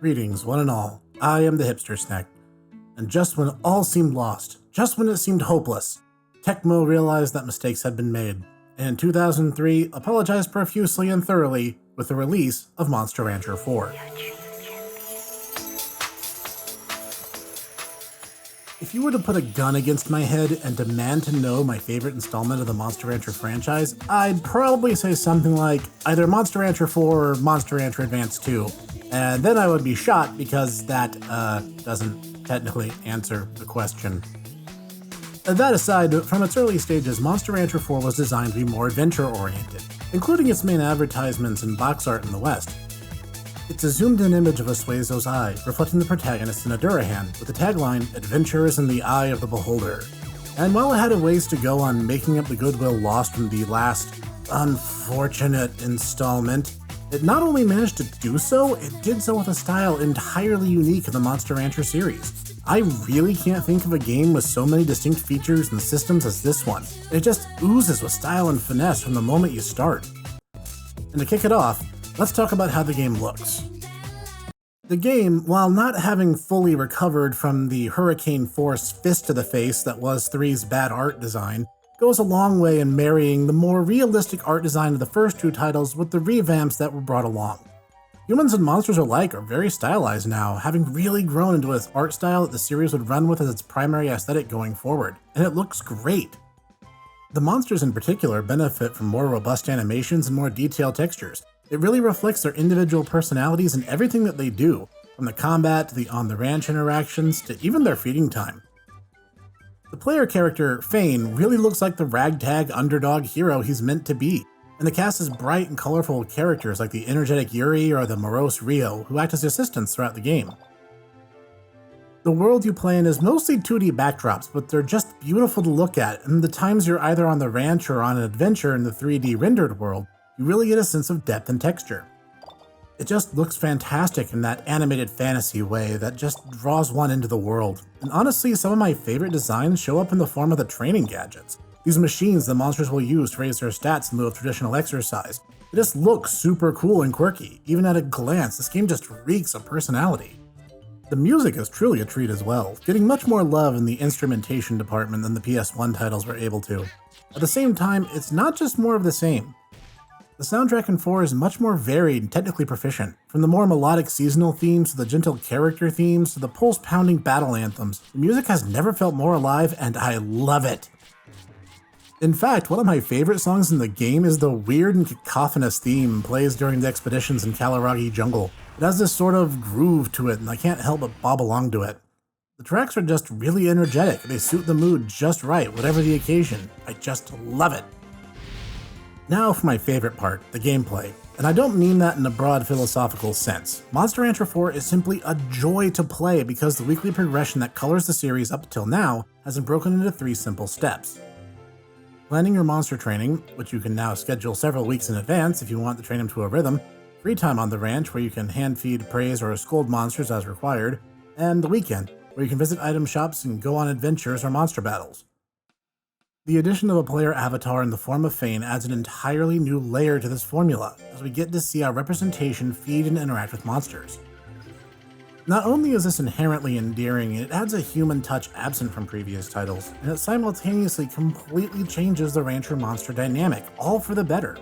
Greetings, one and all. I am the Hipster Snek. And just when all seemed lost, just when it seemed hopeless, TECMO realized that mistakes had been made, and in 2003 apologized profusely and thoroughly with the release of Monster Rancher 4. If you were to put a gun against my head and demand to know my favorite installment of the Monster Rancher franchise, I'd probably say something like either Monster Rancher 4 or Monster Rancher Advance 2. And then I would be shot because that doesn't technically answer the question. That aside, from its early stages, Monster Rancher 4 was designed to be more adventure-oriented, including its main advertisements and box art in the West. It's a zoomed-in image of a Suezo's eye, reflecting the protagonist in a Durahan, with the tagline, "Adventure is in the eye of the beholder." And while it had a ways to go on making up the goodwill lost from the last unfortunate installment, it not only managed to do so, it did so with a style entirely unique in the Monster Rancher series. I really can't think of a game with so many distinct features and systems as this one. It just oozes with style and finesse from the moment you start. And to kick it off, let's talk about how the game looks. The game, while not having fully recovered from the hurricane force fist to the face that was 3's bad art design, goes a long way in marrying the more realistic art design of the first two titles with the revamps that were brought along. Humans and monsters alike are very stylized now, having really grown into an art style that the series would run with as its primary aesthetic going forward, and it looks great. The monsters in particular benefit from more robust animations and more detailed textures. It really reflects their individual personalities and everything that they do, from the combat to the on-the-ranch interactions to even their feeding time. The player character, Fane, really looks like the ragtag underdog hero he's meant to be, and the cast is bright and colorful characters like the energetic Yuri or the morose Rio, who act as assistants throughout the game. The world you play in is mostly 2D backdrops, but they're just beautiful to look at, and the times you're either on the ranch or on an adventure in the 3D rendered world, you really get a sense of depth and texture. It just looks fantastic in that animated fantasy way that just draws one into the world. And honestly, some of my favorite designs show up in the form of the training gadgets. These machines the monsters will use to raise their stats in lieu of traditional exercise. It just looks super cool and quirky. Even at a glance, this game just reeks of personality. The music is truly a treat as well, getting much more love in the instrumentation department than the PS1 titles were able to. At the same time, it's not just more of the same. The soundtrack in 4 is much more varied and technically proficient. From the more melodic seasonal themes to the gentle character themes to the pulse-pounding battle anthems, the music has never felt more alive, and I love it. In fact, one of my favorite songs in the game is the weird and cacophonous theme plays during the expeditions in Kalaragi Jungle. It has this sort of groove to it, and I can't help but bob along to it. The tracks are just really energetic. They suit the mood just right, whatever the occasion. I just love it. Now for my favorite part, the gameplay. And I don't mean that in a broad philosophical sense. Monster Rancher 4 is simply a joy to play because the weekly progression that colors the series up till now has been broken into 3 simple steps. Planning your monster training, which you can now schedule several weeks in advance if you want to train them to a rhythm, free time on the ranch where you can hand feed, praise, or scold monsters as required, and the weekend, where you can visit item shops and go on adventures or monster battles. The addition of a player avatar in the form of Fane adds an entirely new layer to this formula, as we get to see our representation feed and interact with monsters. Not only is this inherently endearing, it adds a human touch absent from previous titles, and it simultaneously completely changes the Rancher monster dynamic, all for the better.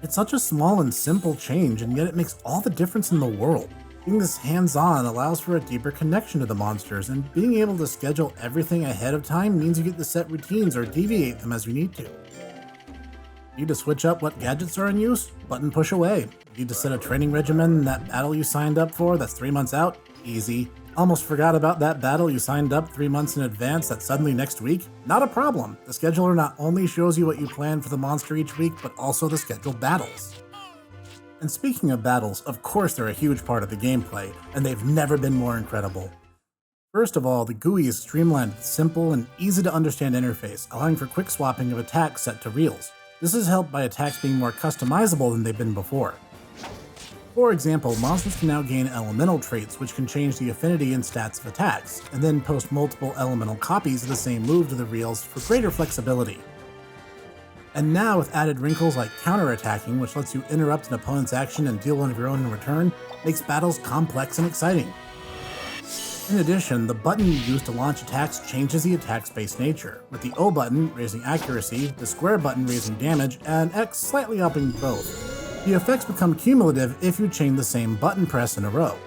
It's such a small and simple change, and yet it makes all the difference in the world. Being this hands-on allows for a deeper connection to the monsters, and being able to schedule everything ahead of time means you get to set routines or deviate them as you need to. Need to switch up what gadgets are in use? Button push away. Need to set a training regimen in that battle you signed up for that's 3 months out? Easy. Almost forgot about that battle you signed up 3 months in advance that's suddenly next week? Not a problem. The scheduler not only shows you what you plan for the monster each week, but also the scheduled battles. And speaking of battles, of course they're a huge part of the gameplay, and they've never been more incredible. First of all, the GUI is streamlined with simple and easy to understand interface, allowing for quick swapping of attacks set to reels. This is helped by attacks being more customizable than they've been before. For example, monsters can now gain elemental traits which can change the affinity and stats of attacks, and then post multiple elemental copies of the same move to the reels for greater flexibility. And now with added wrinkles like counterattacking, which lets you interrupt an opponent's action and deal one of your own in return, makes battles complex and exciting. In addition, the button you use to launch attacks changes the attack's base nature, with the O button raising accuracy, the square button raising damage, and X slightly upping both. The effects become cumulative if you chain the same button press in a row.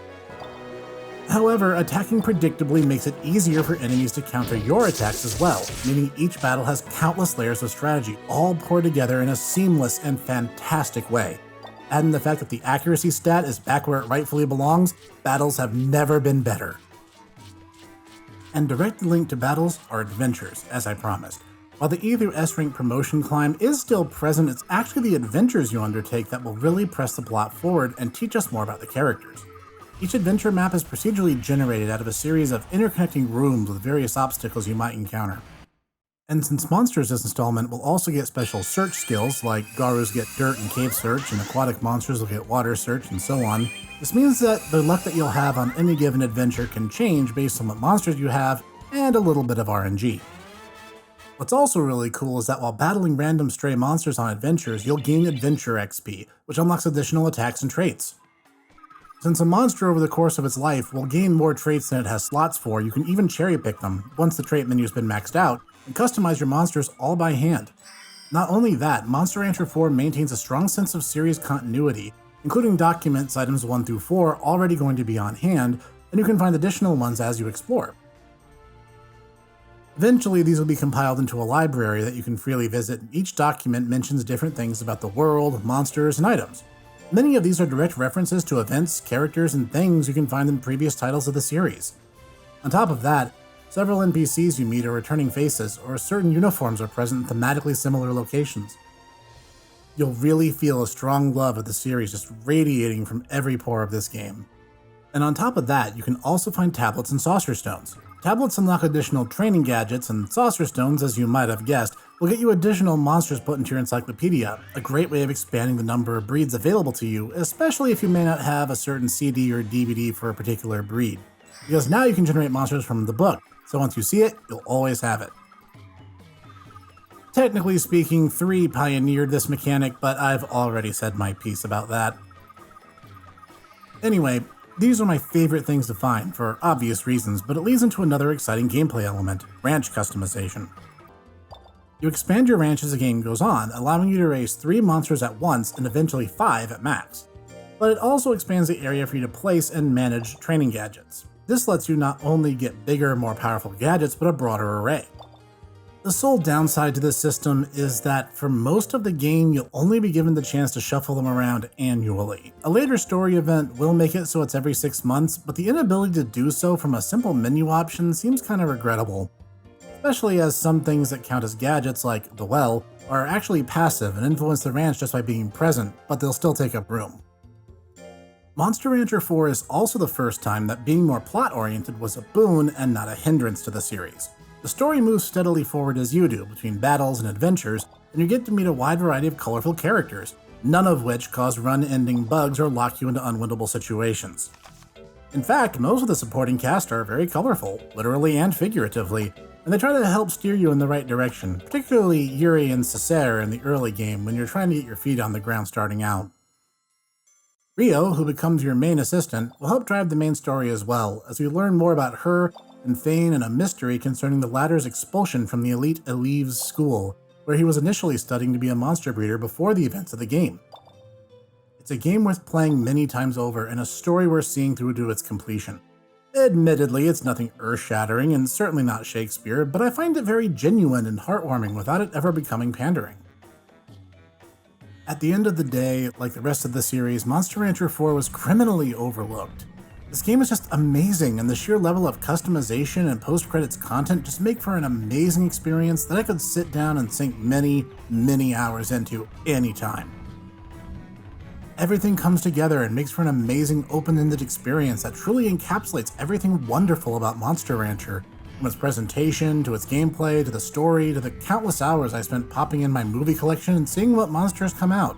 However, attacking predictably makes it easier for enemies to counter your attacks as well, meaning each battle has countless layers of strategy, all poured together in a seamless and fantastic way. Add in the fact that the accuracy stat is back where it rightfully belongs, battles have never been better. And direct link to battles are adventures, as I promised. While the E through S rank promotion climb is still present, it's actually the adventures you undertake that will really press the plot forward and teach us more about the characters. Each adventure map is procedurally generated out of a series of interconnecting rooms with various obstacles you might encounter. And since monsters this installment will also get special search skills, like Garus get dirt and cave search, and aquatic monsters will get water search, and so on, this means that the luck that you'll have on any given adventure can change based on what monsters you have, and a little bit of RNG. What's also really cool is that while battling random stray monsters on adventures, you'll gain Adventure XP, which unlocks additional attacks and traits. Since a monster over the course of its life will gain more traits than it has slots for, you can even cherry pick them once the trait menu's been maxed out, and customize your monsters all by hand. Not only that, Monster Rancher 4 maintains a strong sense of series continuity, including documents items 1 through 4 already going to be on hand, and you can find additional ones as you explore. Eventually, these will be compiled into a library that you can freely visit, and each document mentions different things about the world, monsters, and items. Many of these are direct references to events, characters, and things you can find in previous titles of the series. On top of that, several NPCs you meet are returning faces, or certain uniforms are present in thematically similar locations. You'll really feel a strong love of the series just radiating from every pore of this game. And on top of that, you can also find tablets and saucer stones. Tablets unlock additional training gadgets, and saucer stones, as you might have guessed, will get you additional monsters put into your encyclopedia, a great way of expanding the number of breeds available to you, especially if you may not have a certain CD or DVD for a particular breed. Because now you can generate monsters from the book, so once you see it, you'll always have it. Technically speaking, 3 pioneered this mechanic, but I've already said my piece about that. Anyway, these are my favorite things to find, for obvious reasons, but it leads into another exciting gameplay element, ranch customization. You expand your ranch as the game goes on, allowing you to raise 3 monsters at once and eventually 5 at max. But it also expands the area for you to place and manage training gadgets. This lets you not only get bigger, more powerful gadgets, but a broader array. The sole downside to this system is that for most of the game, you'll only be given the chance to shuffle them around annually. A later story event will make it so it's every 6 months, but the inability to do so from a simple menu option seems kind of regrettable. Especially as some things that count as gadgets, like the well, are actually passive and influence the ranch just by being present, but they'll still take up room. Monster Rancher 4 is also the first time that being more plot-oriented was a boon and not a hindrance to the series. The story moves steadily forward as you do, between battles and adventures, and you get to meet a wide variety of colorful characters, none of which cause run-ending bugs or lock you into unwinnable situations. In fact, most of the supporting cast are very colorful, literally and figuratively, and they try to help steer you in the right direction, particularly Yuri and Cesare in the early game when you're trying to get your feet on the ground starting out. Rio, who becomes your main assistant, will help drive the main story as well, as we learn more about her and Thane and a mystery concerning the latter's expulsion from the elite Elive's school, where he was initially studying to be a monster breeder before the events of the game. It's a game worth playing many times over and a story worth seeing through to its completion. Admittedly, it's nothing earth-shattering and certainly not Shakespeare, but I find it very genuine and heartwarming without it ever becoming pandering. At the end of the day, like the rest of the series, Monster Rancher 4 was criminally overlooked. This game is just amazing, and the sheer level of customization and post-credits content just make for an amazing experience that I could sit down and sink many, many hours into anytime. Everything comes together and makes for an amazing open-ended experience that truly encapsulates everything wonderful about Monster Rancher, from its presentation, to its gameplay, to the story, to the countless hours I spent popping in my movie collection and seeing what monsters come out.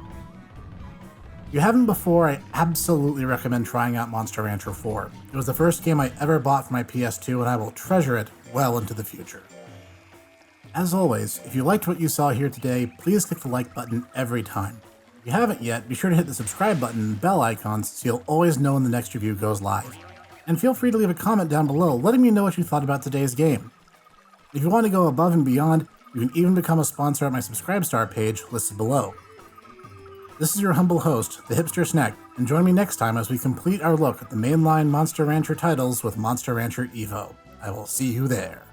If you haven't before, I absolutely recommend trying out Monster Rancher 4. It was the first game I ever bought for my PS2 and I will treasure it well into the future. As always, if you liked what you saw here today, please click the like button every time. If you haven't yet, be sure to hit the subscribe button and bell icons so you'll always know when the next review goes live. And feel free to leave a comment down below letting me know what you thought about today's game. If you want to go above and beyond, you can even become a sponsor at my Subscribe Star page listed below. This is your humble host, the Hipster Snek, and join me next time as we complete our look at the mainline Monster Rancher titles with Monster Rancher EVO. I will see you there.